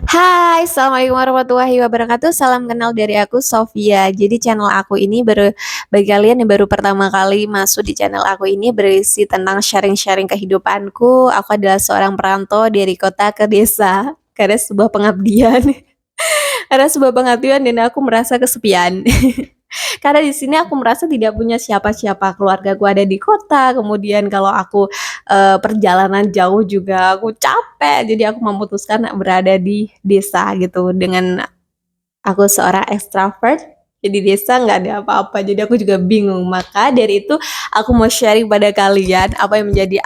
Hai, assalamualaikum warahmatullahi wabarakatuh. Salam kenal dari aku Sofia. Jadi channel aku ini bagi kalian yang baru pertama kali masuk di channel aku ini berisi tentang sharing-sharing kehidupanku. Aku adalah seorang perantau dari kota ke desa karena sebuah pengabdian. Karena sebuah pengabdian dan aku merasa kesepian. Karena di sini aku merasa tidak punya siapa-siapa, keluargaku ada di kota, kemudian kalau aku, perjalanan jauh juga aku capek, jadi aku memutuskan berada di desa gitu, dengan aku seorang extrovert, di desa nggak ada apa-apa, jadi aku juga bingung. Maka dari itu aku mau sharing pada kalian apa yang menjadi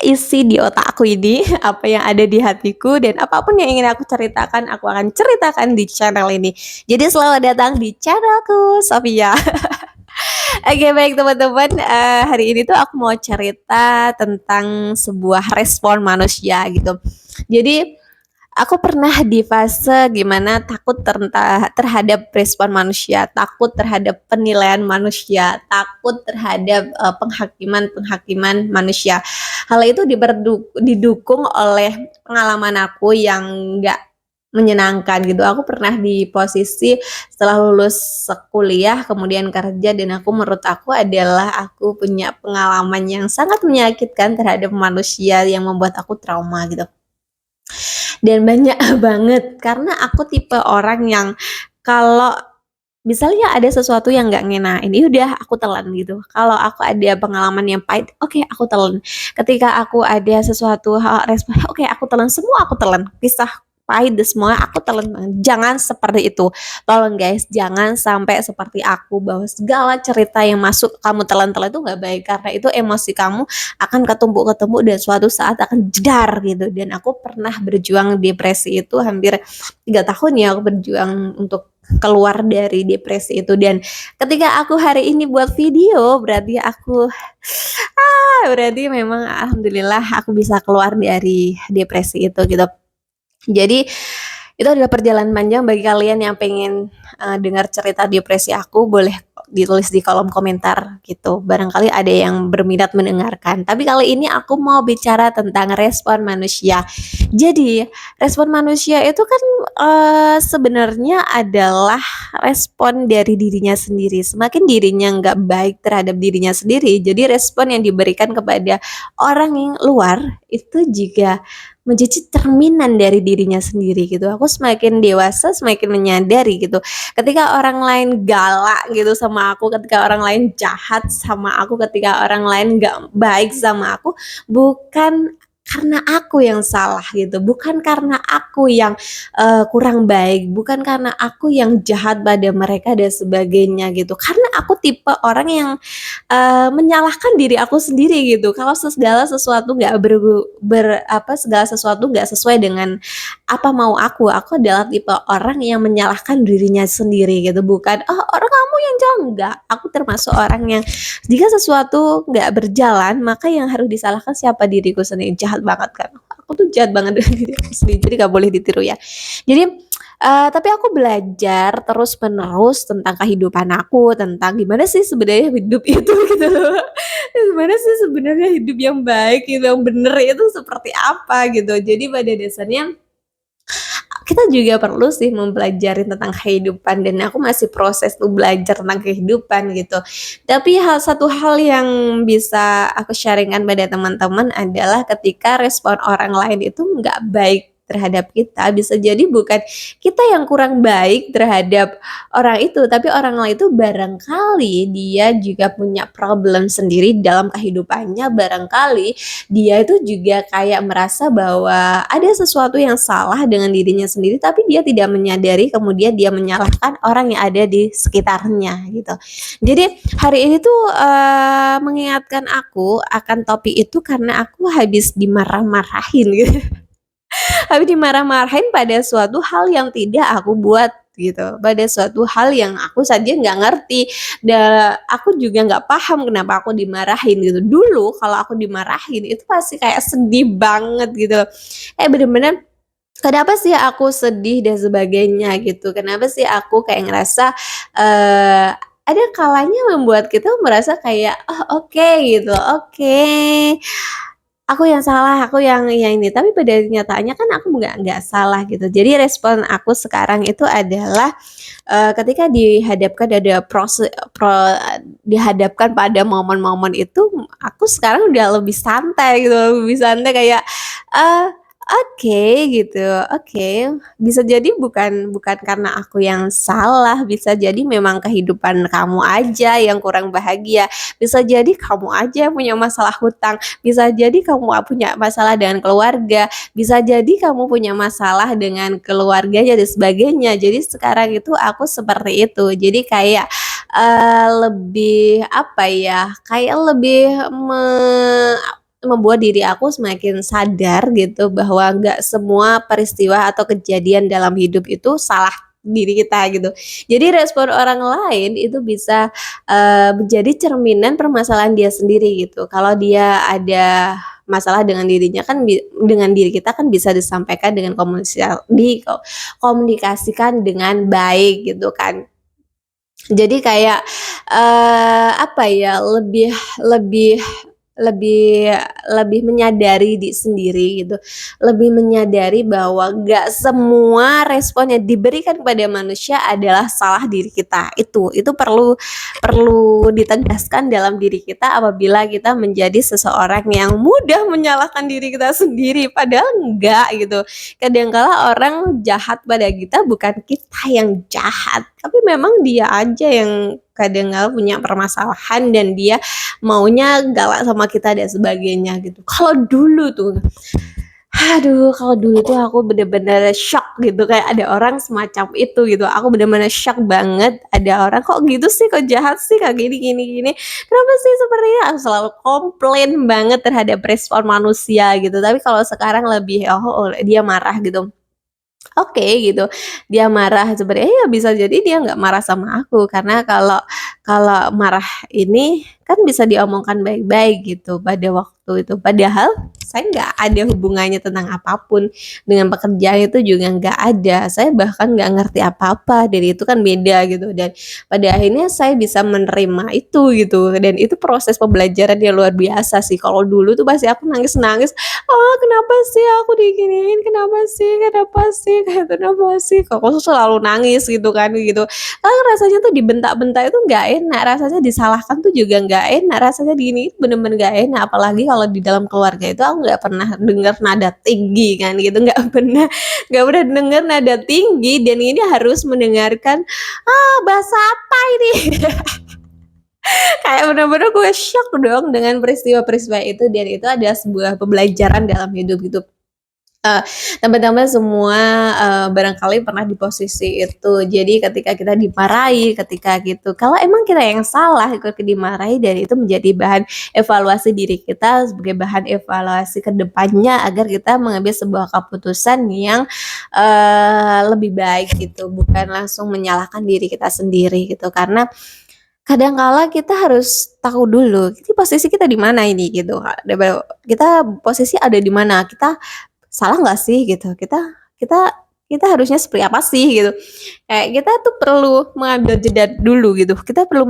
isi di otakku ini, apa yang ada di hatiku, dan apapun yang ingin aku ceritakan, aku akan ceritakan di channel ini. Jadi selamat datang di channelku, Sofia. Oke baik teman-teman, hari ini tuh aku mau cerita tentang sebuah respon manusia gitu. Jadi aku pernah di fase gimana takut terhadap respon manusia, takut terhadap penilaian manusia, takut terhadap penghakiman manusia. Hal itu didukung oleh pengalaman aku yang nggak menyenangkan gitu. Aku pernah di posisi setelah lulus kuliah kemudian kerja dan menurut aku adalah aku punya pengalaman yang sangat menyakitkan terhadap manusia yang membuat aku trauma gitu. Dan banyak banget karena aku tipe orang yang kalau misalnya ada sesuatu yang nggak ngenain, ya udah aku telan gitu. Kalau aku ada pengalaman yang pahit, oke aku telan. Ketika aku ada sesuatu hal respon, oke aku telan, semua aku telan. Kisah pahit dan semua aku telan banget. Jangan seperti itu. Tolong guys, jangan sampai seperti aku bahwa segala cerita yang masuk kamu telan-telan itu nggak baik karena itu emosi kamu akan ketemu dan suatu saat akan jedar gitu. Dan aku pernah berjuang depresi itu hampir 3 tahun ya aku berjuang untuk keluar dari depresi itu. Dan ketika aku hari ini buat video berarti aku berarti memang alhamdulillah aku bisa keluar dari depresi itu gitu. Jadi itu adalah perjalanan panjang bagi kalian yang pengen dengar cerita depresi aku, boleh ditulis di kolom komentar gitu. Barangkali ada yang berminat mendengarkan. Tapi kali ini aku mau bicara tentang respon manusia. Jadi respon manusia itu kan sebenarnya adalah respon dari dirinya sendiri. Semakin dirinya nggak baik terhadap dirinya sendiri, jadi respon yang diberikan kepada orang yang luar itu juga menjadi cerminan dari dirinya sendiri gitu. Aku semakin dewasa semakin menyadari gitu. Ketika orang lain galak gitu sama aku, ketika orang lain jahat sama aku, ketika orang lain nggak baik sama aku, bukan karena aku yang salah gitu, bukan karena aku yang kurang baik, bukan karena aku yang jahat pada mereka dan sebagainya gitu. Karena aku tipe orang yang menyalahkan diri aku sendiri gitu. Kalau segala sesuatu nggak segala sesuatu nggak sesuai dengan apa mau aku adalah tipe orang yang menyalahkan dirinya sendiri gitu. Bukan, oh orang kamu yang jalan, enggak. Aku termasuk orang yang jika sesuatu nggak berjalan, maka yang harus disalahkan siapa? Diriku sendiri. Jahat banget kan. Aku tuh jahat banget dengan diri aku sendiri, jadi nggak boleh ditiru ya. Jadi tapi aku belajar terus-menerus tentang kehidupan aku, tentang gimana sih sebenarnya hidup itu gitu loh. Gimana sih sebenarnya hidup yang baik, gitu, yang bener itu seperti apa gitu. Jadi pada dasarnya kita juga perlu sih mempelajari tentang kehidupan dan aku masih proses tuh belajar tentang kehidupan gitu. Tapi satu hal yang bisa aku sharingkan pada teman-teman adalah ketika respon orang lain itu nggak baik terhadap kita, bisa jadi bukan kita yang kurang baik terhadap orang itu, tapi orang lain itu barangkali dia juga punya problem sendiri dalam kehidupannya, barangkali dia itu juga kayak merasa bahwa ada sesuatu yang salah dengan dirinya sendiri tapi dia tidak menyadari, kemudian dia menyalahkan orang yang ada di sekitarnya gitu. Jadi hari ini tuh mengingatkan aku akan topik itu karena aku habis dimarah-marahin gitu. Habis dimarah-marahin pada suatu hal yang tidak aku buat gitu, pada suatu hal yang aku saja nggak ngerti dan aku juga nggak paham kenapa aku dimarahin gitu. Dulu kalau aku dimarahin itu pasti kayak sedih banget gitu, bener-bener kenapa sih aku sedih dan sebagainya gitu, kenapa sih aku kayak ngerasa ada kalanya membuat kita merasa kayak oh oke gitu, oke aku yang salah, aku yang ini, tapi pada kenyataannya kan aku nggak salah gitu. Jadi respon aku sekarang itu adalah, ketika dihadapkan pada momen-momen itu, aku sekarang udah lebih santai gitu, lebih santai kayak, eee, oke gitu, oke, bisa jadi bukan bukan karena aku yang salah, bisa jadi memang kehidupan kamu aja yang kurang bahagia, bisa jadi kamu aja yang punya masalah hutang, bisa jadi kamu punya masalah dengan keluarga, bisa jadi kamu punya masalah dengan keluarganya dan sebagainya. Jadi sekarang itu aku seperti itu. Jadi kayak, lebih apa ya, kayak lebih membuat diri aku semakin sadar gitu bahwa nggak semua peristiwa atau kejadian dalam hidup itu salah diri kita gitu. Jadi respon orang lain itu bisa, menjadi cerminan permasalahan dia sendiri gitu. Kalau dia ada masalah dengan dirinya kan dengan diri kita kan bisa disampaikan dengan komunikasikan dengan baik gitu kan. Jadi kayak, apa ya, lebih lebih lebih menyadari sendiri gitu, lebih menyadari bahwa nggak semua respon yang diberikan kepada manusia adalah salah diri kita, itu perlu perlu ditegaskan dalam diri kita apabila kita menjadi seseorang yang mudah menyalahkan diri kita sendiri, padahal enggak gitu. Kadangkala orang jahat pada kita bukan kita yang jahat, tapi memang dia aja yang kadangkala punya permasalahan dan dia maunya galak sama kita dan sebagainya gitu. Kalau dulu tuh aku bener-bener shock gitu, kayak ada orang semacam itu gitu. Aku bener-bener shock banget, ada orang, "Kok gitu sih? Kok jahat sih? Kak gini gini gini. Kenapa sih seperti ini?" Aku selalu komplain banget terhadap respon manusia gitu. Tapi kalau sekarang lebih, oh dia marah gitu. Oke gitu, dia marah sebenarnya ya bisa jadi dia nggak marah sama aku karena kalau kalau marah ini kan bisa diomongkan baik-baik gitu pada waktu itu. Padahal saya nggak ada hubungannya tentang apapun dengan pekerjaan itu juga nggak ada. Saya bahkan nggak ngerti apa-apa dari itu kan beda gitu dan pada akhirnya saya bisa menerima itu gitu dan itu proses pembelajaran yang luar biasa sih. Kalau dulu tuh pasti aku nangis-nangis, "Ah, kenapa sih aku diginiin? Kenapa sih? Kenapa sih? Kayak kenapa sih?" Kok aku selalu nangis gitu kan, gitu. Karena rasanya tuh dibentak-bentak itu nggak enak, rasanya disalahkan tuh juga nggak enak, rasanya diginiin bener-bener nggak enak. Apalagi kalau di dalam keluarga itu aku nggak pernah dengar nada tinggi kan gitu, nggak pernah denger nada tinggi dan ini harus mendengarkan, "Ah, bahasa apa ini?" Kayak bener-bener gue syok dong dengan peristiwa-peristiwa itu dan itu adalah sebuah pembelajaran dalam hidup gitu. Eee, Teman-teman semua, barangkali pernah di posisi itu. Jadi ketika kita dimarahi, ketika gitu, kalau emang kita yang salah ikut dimarahi dan itu menjadi bahan evaluasi diri kita sebagai bahan evaluasi ke depannya agar kita mengambil sebuah keputusan yang, lebih baik gitu, bukan langsung menyalahkan diri kita sendiri gitu. Karena kadang kala kita harus tahu dulu, ini posisi kita di mana ini gitu, kita posisi ada di mana, kita salah nggak sih gitu, kita kita harusnya seperti apa sih gitu. Kayak kita tuh perlu mengambil jeda dulu gitu, kita perlu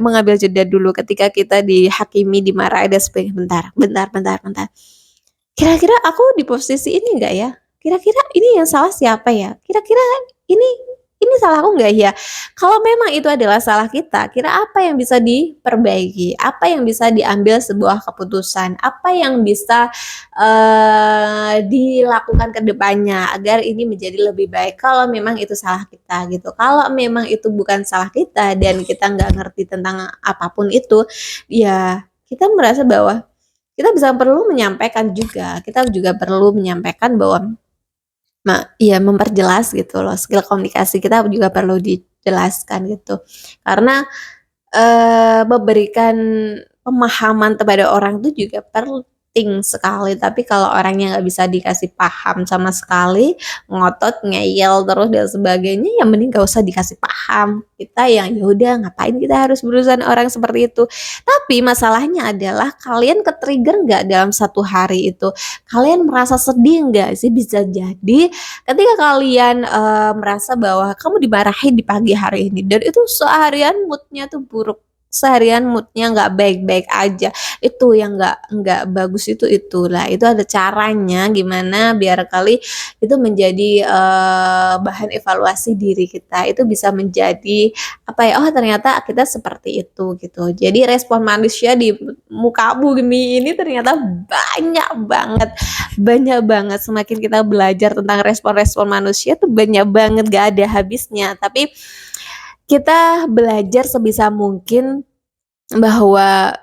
mengambil jeda dulu ketika kita dihakimi, dimarahi dan sebagainya, "Bentar bentar bentar bentar, kira-kira aku di posisi ini nggak ya? Kira-kira ini yang salah siapa ya? Kira-kira ini ini salah aku nggak ya?" Kalau memang itu adalah salah kita, kira apa yang bisa diperbaiki? Apa yang bisa diambil sebuah keputusan? Apa yang bisa, dilakukan ke depannya agar ini menjadi lebih baik kalau memang itu salah kita gitu. Kalau memang itu bukan salah kita dan kita nggak ngerti tentang apapun itu, ya kita merasa bahwa kita bisa perlu menyampaikan juga, kita juga perlu menyampaikan bahwa iya memperjelas gitu loh, skill komunikasi kita juga perlu dijelaskan gitu. Karena, memberikan pemahaman kepada orang itu juga penting sekali, tapi kalau orangnya nggak bisa dikasih paham sama sekali, ngotot, ngeyel terus dan sebagainya, ya mending nggak usah dikasih paham. Kita yang, ya udah ngapain kita harus berurusan orang seperti itu. Tapi masalahnya adalah kalian ke-trigger nggak dalam satu hari itu? Kalian merasa sedih nggak sih? Bisa jadi ketika kalian, merasa bahwa kamu dimarahin di pagi hari ini dan itu seharian mood-nya tuh buruk seharian moodnya nggak baik-baik aja, itu yang nggak bagus, itulah itu ada caranya gimana biar kali itu menjadi bahan evaluasi diri kita, itu bisa menjadi apa ya, oh ternyata kita seperti itu gitu. Jadi respon manusia di muka bumi ini ternyata banyak banget. Semakin kita belajar tentang respon-respon manusia tuh banyak banget, gak ada habisnya. Tapi kita belajar sebisa mungkin bahwa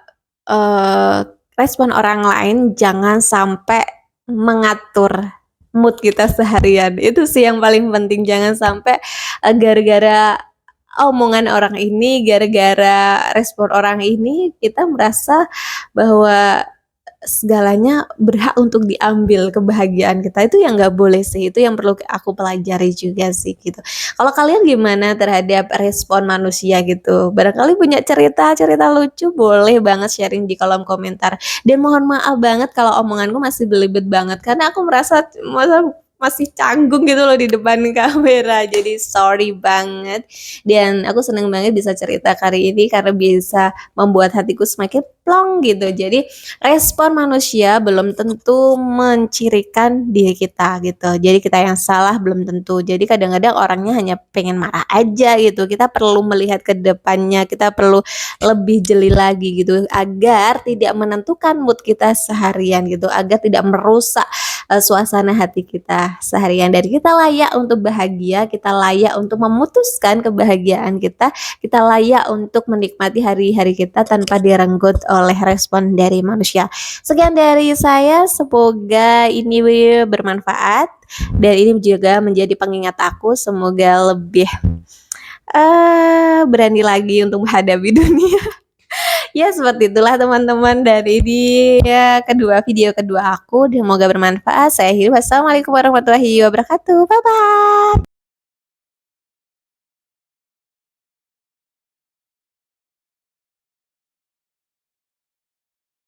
respon orang lain jangan sampai mengatur mood kita seharian. Itu sih yang paling penting, jangan sampai gara-gara omongan orang ini, gara-gara respon orang ini kita merasa bahwa segalanya berhak untuk diambil kebahagiaan kita. Itu yang nggak boleh sih, itu yang perlu aku pelajari juga sih gitu. Kalau kalian gimana terhadap respon manusia gitu? Barangkali punya cerita-cerita lucu, boleh banget sharing di kolom komentar. Dan mohon maaf banget kalau omonganku masih belibet banget, karena aku merasa masih canggung gitu loh di depan kamera. Jadi sorry banget. Dan aku seneng banget bisa cerita kali ini karena bisa membuat hatiku semakin plong gitu. Jadi respon manusia belum tentu mencirikan diri kita gitu. Jadi kita yang salah belum tentu. Jadi kadang-kadang orangnya hanya pengen marah aja gitu. Kita perlu melihat ke depannya, kita perlu lebih jeli lagi gitu agar tidak menentukan mood kita seharian gitu, agar tidak merusak suasana hati kita seharian. Dan kita layak untuk bahagia, kita layak untuk memutuskan kebahagiaan kita layak untuk menikmati hari-hari kita tanpa direnggut oleh respon dari manusia. Sekian dari saya, semoga ini bermanfaat dan ini juga menjadi pengingat aku, semoga lebih berani lagi untuk menghadapi dunia. Ya seperti itulah teman-teman dari video kedua aku, semoga bermanfaat. Saya akhiri, wassalamualaikum warahmatullahi wabarakatuh, bye bye.